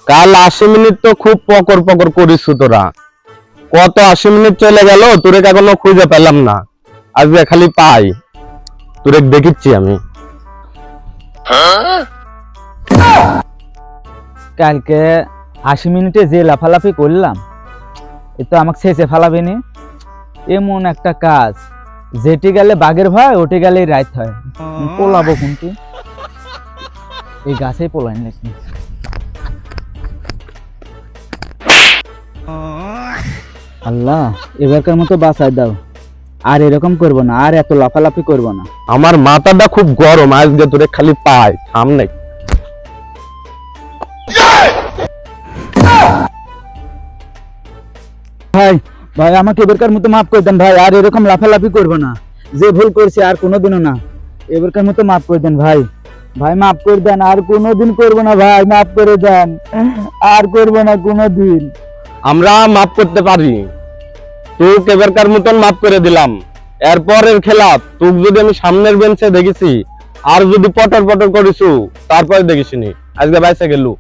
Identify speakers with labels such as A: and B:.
A: কাল 80 মিনিট তো খুব পকর পকর করিস তোরা। কত 80 মিনিট চলে গেল, তোরে এখনো খুঁজে পেলাম না। আজকে খালি পাই, তোরে দেখিচ্ছি আমি।
B: কালকে 80 মিনিটে যে লাফালাফি করলাম, এ তো আমাকে শেষে ফালাবে নি। এমন একটা কাজ, যেটি গেলে বাঘের ভয়, ওটি গেলেই রাত হয়। পোলাবো কিন্তু এই গাছেই পোলাই নাকি। আল্লাহ, এবারকার মতো বাঁচাই দাও, আর এরকম করবো না, আর এত লাফালাফি করবো না।
A: আমার মাথাটা খুব গরম, আজকে তোরে খালি পাই সামনে।
B: ভাই ভাই, আমাকে এবারকার মতো মাফ করে দেন ভাই, আর এরকম লাফালাফি করবো না। যে ভুল করছি আর কোনোদিনও না, এবারকার মতো মাফ করে দেন ভাই। ভাই মাফ করে দেন, আর কোনোদিন করবো না ভাই, মাফ করে দেন, আর করবো না কোনোদিন।
A: আমরা মাফ করতে পারি, তোকে এবারকার মতন মাফ করে দিলাম। এরপরের খেলা তোকে যদি আমি সামনের বেঞ্চে দেখেছি, আর যদি পটর পটর করিস, তারপরে দেখিসনি, আজকে বাইসে গেলু।